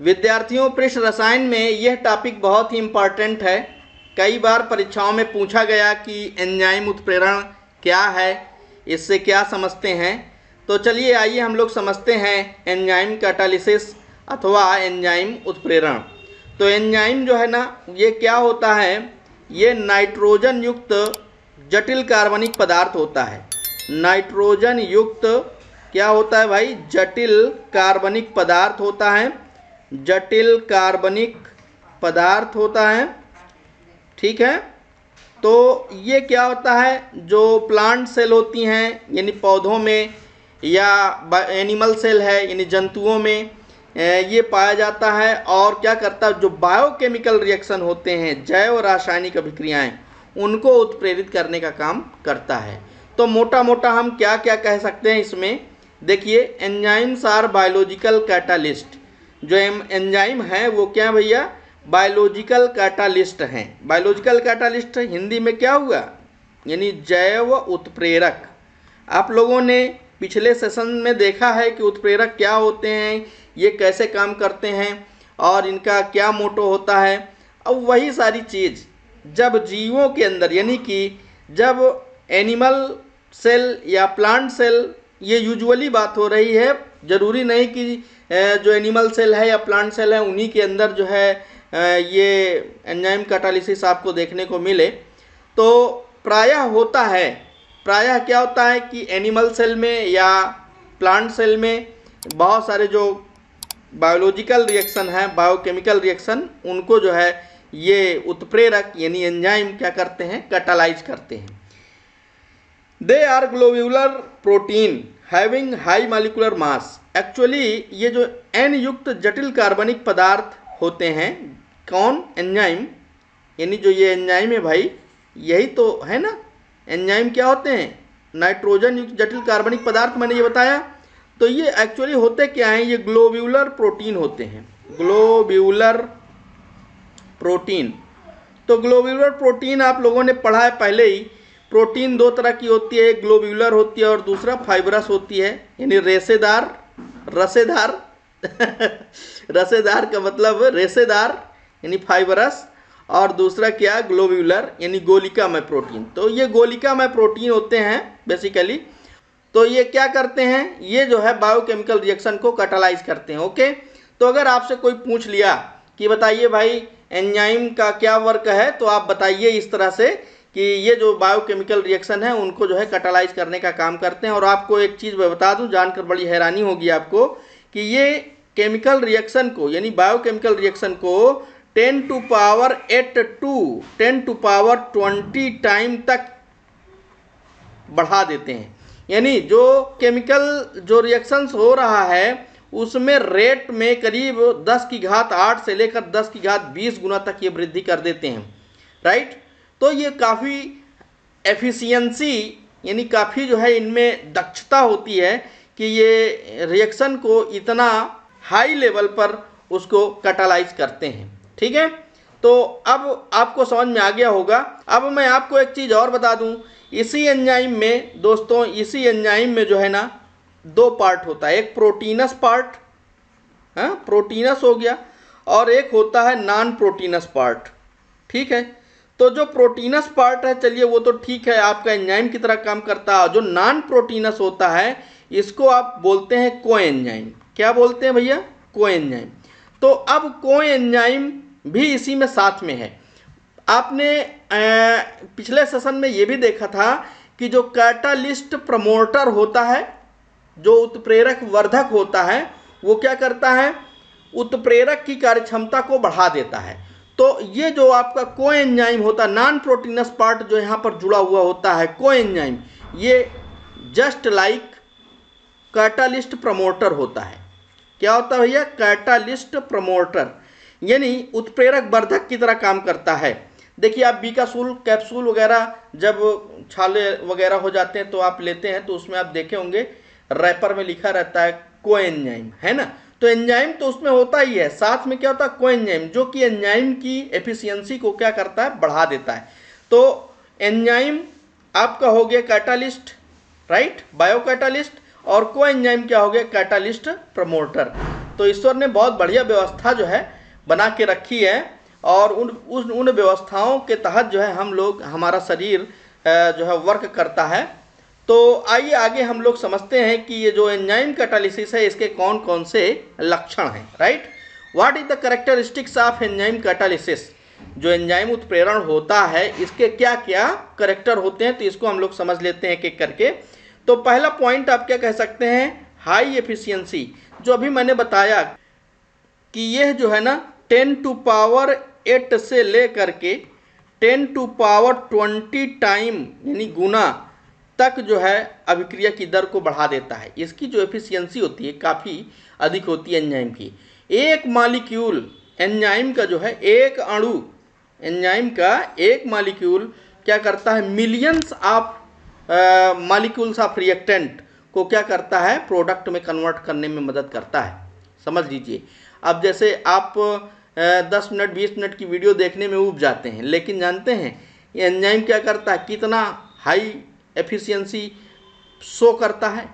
विद्यार्थियों, पृष्ठ रसायन में यह टॉपिक बहुत ही इम्पॉर्टेंट है। कई बार परीक्षाओं में पूछा गया कि एंजाइम उत्प्रेरण क्या है, इससे क्या समझते हैं। तो चलिए आइए हम लोग समझते हैं एंजाइम कैटालिसिस अथवा एंजाइम उत्प्रेरण। तो एंजाइम जो है ना, ये क्या होता है, ये नाइट्रोजन युक्त जटिल कार्बनिक पदार्थ होता है। नाइट्रोजन युक्त क्या होता है भाई, जटिल कार्बनिक पदार्थ होता है। जटिल कार्बनिक पदार्थ होता है, ठीक है। तो ये क्या होता है, जो प्लांट सेल होती हैं यानी पौधों में, या एनिमल सेल है यानी जंतुओं में ये पाया जाता है। और क्या करता है, जो बायोकेमिकल रिएक्शन होते हैं, जैव रासायनिक अभिक्रियाएं, उनको उत्प्रेरित करने का काम करता है। तो मोटा मोटा हम क्या क्या कह सकते हैं इसमें, देखिए, एंजाइम्स आर बायोलॉजिकल कैटालिस्ट। जो एंजाइम है वो क्या भैया, बायोलॉजिकल कैटालिस्ट हैं। बायोलॉजिकल कैटालिस्ट हिंदी में क्या हुआ, यानी जैव उत्प्रेरक। आप लोगों ने पिछले सेशन में देखा है कि उत्प्रेरक क्या होते हैं, ये कैसे काम करते हैं और इनका क्या मोटो होता है। अब वही सारी चीज़ जब जीवों के अंदर, यानी कि जब एनिमल सेल या प्लांट सेल, ये यूजुअली बात हो रही है, ज़रूरी नहीं कि जो एनिमल सेल है या प्लांट सेल है उन्हीं के अंदर जो है ये एंजाइम कैटालिसिस आपको देखने को मिले। तो प्रायः होता है, प्रायः क्या होता है कि एनिमल सेल में या प्लांट सेल में बहुत सारे जो बायोलॉजिकल रिएक्शन है, बायोकेमिकल रिएक्शन, उनको जो है ये उत्प्रेरक यानी एंजाइम क्या करते हैं, कैटालाइज करते हैं। They are globular protein having high molecular mass. Actually ये जो एन युक्त जटिल कार्बनिक पदार्थ होते हैं, कौन, एंजाइम, यानी जो ये एंजाइम है भाई, यही तो है ना। एंजाइम क्या होते हैं, नाइट्रोजन युक्त जटिल कार्बनिक पदार्थ, मैंने ये बताया। तो ये एक्चुअली होते क्या हैं, ये ग्लोब्यूलर प्रोटीन होते हैं, ग्लोब्यूलर प्रोटीन। तो ग्लोब्यूलर प्रोटीन आप लोगों ने पढ़ा है पहले ही। प्रोटीन दो तरह की होती है, एक ग्लोब्यूलर होती है और दूसरा फाइब्रस होती है, यानी रेशेदार, रसेदार रसेदार का मतलब रेशेदार यानी फाइबरस, और दूसरा क्या, ग्लोब्यूलर यानी गोलिकामय प्रोटीन। तो ये गोलिकामय प्रोटीन होते हैं बेसिकली। तो ये क्या करते हैं, ये जो है बायोकेमिकल रिएक्शन को कैटालाइज करते हैं। ओके, तो अगर आपसे कोई पूछ लिया कि बताइए भाई एंजाइम का क्या वर्क है, तो आप बताइए इस तरह से कि ये जो बायोकेमिकल रिएक्शन है उनको जो है कैटालाइज करने का काम करते हैं। और आपको एक चीज़ मैं बता दूं, जानकर बड़ी हैरानी होगी आपको, कि ये केमिकल रिएक्शन को, यानी बायोकेमिकल रिएक्शन को 10 to power 8 to 10 to power 20 time तक बढ़ा देते हैं। यानी जो केमिकल जो रिएक्शंस हो रहा है उसमें रेट में करीब 10 की घात 8 से लेकर 10 की घात 20 गुना तक ये वृद्धि कर देते हैं, राइट। तो ये काफ़ी एफिशिएंसी, यानी काफ़ी जो है इनमें दक्षता होती है कि ये रिएक्शन को इतना हाई लेवल पर उसको कैटालाइज करते हैं, ठीक है। तो अब आपको समझ में आ गया होगा। अब मैं आपको एक चीज़ और बता दूं, इसी एंजाइम में दोस्तों, इसी एंजाइम में जो है ना दो पार्ट होता है, एक प्रोटीनस पार्ट, हाँ प्रोटीनस हो गया, और एक होता है नॉन प्रोटीनस पार्ट, ठीक है। तो जो प्रोटीनस पार्ट है, चलिए वो तो ठीक है, आपका एंजाइम की तरह काम करता है। जो नॉन प्रोटीनस होता है इसको आप बोलते हैं कोएंजाइम। क्या बोलते हैं भैया, कोएंजाइम। तो अब कोएंजाइम भी इसी में साथ में है। आपने पिछले सेशन में ये भी देखा था कि जो कैटालिस्ट प्रमोटर होता है, जो उत्प्रेरक वर्धक होता है, वो क्या करता है, उत्प्रेरक की कार्यक्षमता को बढ़ा देता है। तो ये जो आपका कोएंजाइम होता है, नॉन प्रोटीनस पार्ट जो यहाँ पर जुड़ा हुआ होता है, कोएंजाइम, ये जस्ट लाइक कैटालिस्ट प्रमोटर होता है। क्या होता है भैया, कैटालिस्ट प्रमोटर, यानी उत्प्रेरक वर्धक की तरह काम करता है। देखिए आप बीकासूल कैप्सूल वगैरह जब छाले वगैरह हो जाते हैं तो आप लेते हैं, तो उसमें आप देखे होंगे रैपर में लिखा रहता है कोएंजाइम, है ना। तो एंजाइम तो उसमें होता ही है, साथ में क्या होता है, कोएंजाइम, जो कि एंजाइम की एफिशिएंसी को क्या करता है, बढ़ा देता है। तो एंजाइम आपका हो गया कैटालिस्ट, राइट, बायो कैटालिस्ट, और कोएंजाइम क्या हो गया, कैटालिस्ट प्रमोटर। तो ईश्वर ने बहुत बढ़िया व्यवस्था जो है बना के रखी है और उन व्यवस्थाओं के तहत जो है हम लोग, हमारा शरीर जो है वर्क करता है। तो आइए आगे हम लोग समझते हैं कि ये जो एंजाइम कैटालिसिस है इसके कौन कौन से लक्षण हैं, right. What is the characteristics of enzyme catalysis. जो एंजाइम उत्प्रेरण होता है इसके क्या क्या कैरेक्टर होते हैं, तो इसको हम लोग समझ लेते हैं एक एक करके। तो पहला पॉइंट आप क्या कह सकते हैं, हाई एफिशिएंसी। जो अभी मैंने बताया कि यह जो है ना 10 टू पावर 8 से लेकर के 10 टू पावर 20 टाइम यानी गुना तक जो है अभिक्रिया की दर को बढ़ा देता है। इसकी जो एफिशिएंसी होती है काफ़ी अधिक होती है एंजाइम की। एक मॉलिक्यूल एंजाइम का जो है, एक अणु एंजाइम का एक मॉलिक्यूल क्या करता है, millions of molecules of reactant को क्या करता है, प्रोडक्ट में कन्वर्ट करने में मदद करता है। समझ लीजिए, अब जैसे आप 10 मिनट 20 मिनट की वीडियो देखने में ऊब जाते हैं, लेकिन जानते हैं ये एंजाइम क्या करता है, कितना हाई एफिशिएंसी शो करता है।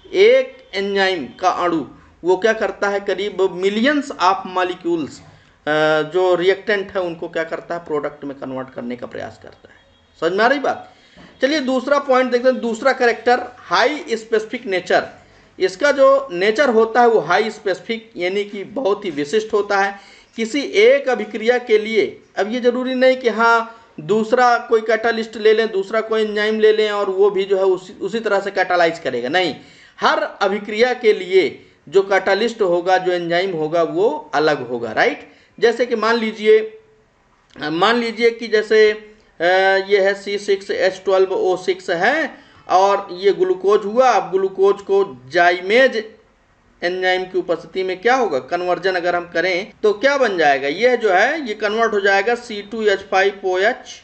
एक एंजाइम का अणु वो क्या करता है, करीब मिलियंस ऑफ मॉलिक्यूल्स जो रिएक्टेंट है उनको क्या करता है, प्रोडक्ट में कन्वर्ट करने का प्रयास करता है। समझ में आ रही बात। चलिए दूसरा पॉइंट देखते हैं। दूसरा कैरेक्टर हाई स्पेसिफिक नेचर। इसका जो नेचर होता है वो हाई स्पेसिफिक यानी कि बहुत ही विशिष्ट होता है किसी एक अभिक्रिया के लिए। अब ये जरूरी नहीं कि हाँ दूसरा कोई कैटालिस्ट ले लें, दूसरा कोई एंजाइम ले लें और वो भी जो है उसी तरह से कैटालाइज करेगा, नहीं। हर अभिक्रिया के लिए जो कैटालिस्ट होगा, जो एंजाइम होगा वो अलग होगा, राइट। जैसे कि मान लीजिए कि जैसे ये है C6H12O6 है और ये ग्लूकोज हुआ। अब ग्लूकोज को जाइमेज एंजाइम की उपस्थिति में क्या होगा, कन्वर्जन अगर हम करें तो क्या बन जाएगा, यह जो है ये कन्वर्ट हो जाएगा C2H5OH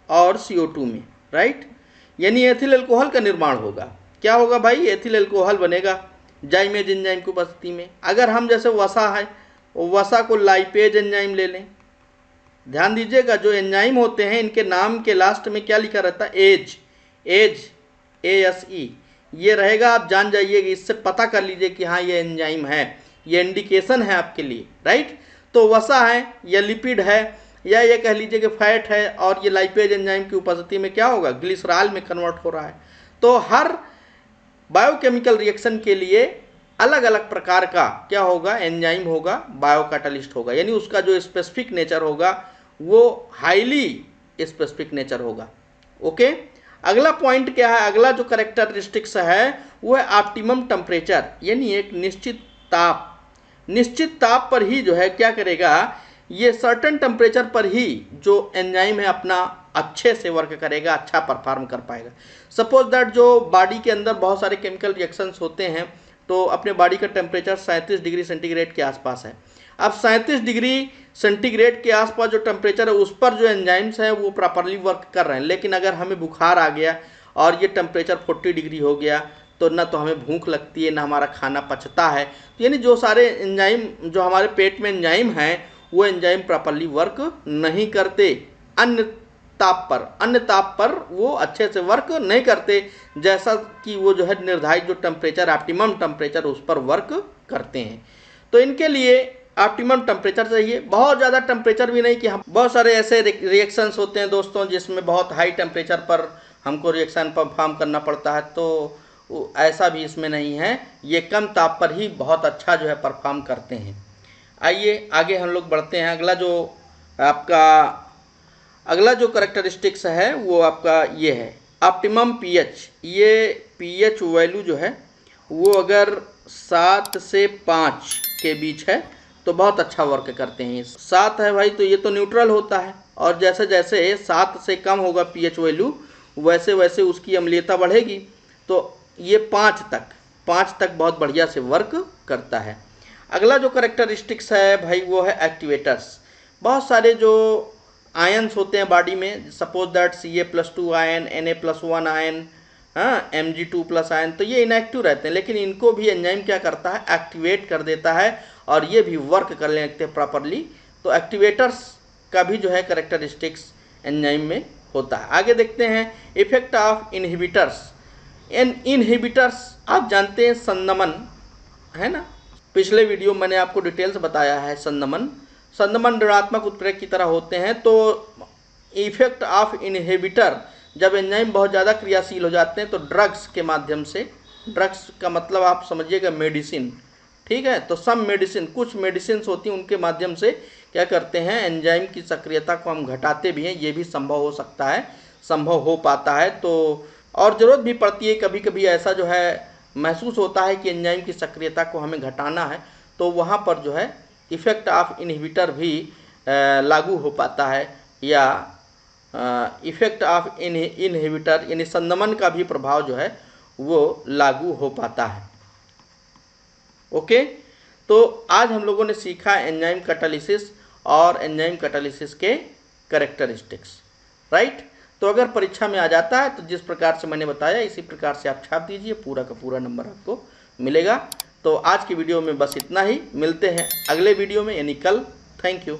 और CO2 में, राइट। यानी एथिल अल्कोहल का निर्माण होगा। क्या होगा भाई, एथिल अल्कोहल बनेगा जाइमेज एंजाइम की उपस्थिति में। अगर हम जैसे वसा है, वसा को लाइपेज एंजाइम ले लें, ध्यान दीजिएगा जो एंजाइम होते हैं इनके नाम के लास्ट में क्या लिखा रहता है, एज ASE ये रहेगा। आप जान जाइएगा, इससे पता कर लीजिए कि हाँ ये एंजाइम है, ये इंडिकेशन है आपके लिए, राइट। तो वसा है या लिपिड है या ये कह लीजिए कि फैट है और ये लाइपेज एंजाइम की उपस्थिति में क्या होगा, ग्लिसरॉल में कन्वर्ट हो रहा है। तो हर बायोकेमिकल रिएक्शन के लिए अलग अलग प्रकार का क्या होगा, एंजाइम होगा, बायोकैटालिस्ट होगा, यानी उसका जो स्पेसिफिक नेचर होगा वो हाईली स्पेसिफिक नेचर होगा। ओके, अगला पॉइंट क्या है, अगला जो कैरेक्टरिस्टिक्स है वो है ऑप्टिमम टेम्परेचर, यानी एक निश्चित ताप पर ही जो है क्या करेगा, ये सर्टेन टेम्परेचर पर ही जो एंजाइम है अपना अच्छे से वर्क करेगा, अच्छा परफॉर्म कर पाएगा। सपोज दैट जो बॉडी के अंदर बहुत सारे केमिकल रिएक्शंस होते हैं तो अपने बॉडी का टेम्परेचर 37 डिग्री सेंटीग्रेड के आसपास है। अब 37 डिग्री सेंटीग्रेड के आसपास जो टेम्परेचर है उस पर जो एंजाइम्स हैं वो प्रॉपरली वर्क कर रहे हैं। लेकिन अगर हमें बुखार आ गया और ये टेम्परेचर 40 डिग्री हो गया तो ना तो हमें भूख लगती है ना हमारा खाना पचता है। तो यानी जो सारे एंजाइम जो हमारे पेट में एंजाइम हैं वो एंजाइम प्रॉपरली वर्क नहीं करते। अन्य ताप पर वो अच्छे से वर्क नहीं करते, जैसा कि वो जो है निर्धारित जो टेम्परेचर ऑप्टिमम टेम्परेचर उस पर वर्क करते हैं। तो इनके लिए ऑप्टिमम टेम्परेचर चाहिए, बहुत ज़्यादा टेम्परेचर भी नहीं कि हम, बहुत सारे ऐसे रिएक्शंस होते हैं दोस्तों जिसमें बहुत हाई टेम्परेचर पर हमको रिएक्शन परफॉर्म करना पड़ता है, तो ऐसा भी इसमें नहीं है, ये कम ताप पर ही बहुत अच्छा जो है परफॉर्म करते हैं। आइए आगे हम लोग बढ़ते हैं। अगला जो कैरेक्टरिस्टिक्स है वो आपका ये है ऑप्टिमम पीएच। ये पीएच वैल्यू जो है वो अगर 7 से 5 के बीच है तो बहुत अच्छा वर्क करते हैं। 7 है भाई तो ये तो न्यूट्रल होता है, और जैसे जैसे 7 से कम होगा पीएच वैल्यू वैसे वैसे उसकी अम्लीयता बढ़ेगी। तो ये 5 तक बहुत बढ़िया से वर्क करता है। अगला जो कैरेक्टरिस्टिक्स है भाई वो है एक्टिवेटर्स। बहुत सारे जो आयन्स होते हैं बॉडी में, suppose that Ca+2 ion, Na+1 ion, Mg2+ ion, तो ये इनएक्टिव रहते हैं, लेकिन इनको भी एंजाइम क्या करता है, एक्टिवेट कर देता है और ये भी वर्क करने लगते हैं प्रॉपरली। तो एक्टिवेटर्स का भी जो है कैरेक्टरिस्टिक्स एंजाइम में होता है। आगे देखते हैं इफेक्ट ऑफ इनहिबिटर्स। इनहिबिटर्स आप जानते हैं संदमन है ना, पिछले वीडियो मैंने आपको डिटेल्स बताया है। संदमन ऋणात्मक उत्प्रेरक की तरह होते हैं। तो इफेक्ट ऑफ इनहिबिटर, जब एंजाइम बहुत ज़्यादा क्रियाशील हो जाते हैं तो ड्रग्स के माध्यम से, ड्रग्स का मतलब आप समझिएगा मेडिसिन, ठीक है। तो सम मेडिसिन, कुछ मेडिसिन होती हैं, उनके माध्यम से क्या करते हैं, एंजाइम की सक्रियता को हम घटाते भी हैं। ये भी संभव हो सकता है, संभव हो पाता है। तो और ज़रूरत भी पड़ती है, कभी कभी ऐसा जो है महसूस होता है कि एंजाइम की सक्रियता को हमें घटाना है, तो वहाँ पर जो है इफेक्ट ऑफ इनहिबिटर भी लागू हो पाता है, या इफेक्ट ऑफ इनहिबिटर यानी संदमन का भी प्रभाव जो है वो लागू हो पाता है। ओके, तो आज हम लोगों ने सीखा एंजाइम कैटालिसिस और एंजाइम कैटालिसिस के कैरेक्टरिस्टिक्स, राइट। तो अगर परीक्षा में आ जाता है तो जिस प्रकार से मैंने बताया इसी प्रकार से आप छाप दीजिए, पूरा का पूरा नंबर आपको मिलेगा। तो आज की वीडियो में बस इतना ही, मिलते हैं अगले वीडियो में यानी कल। Thank you.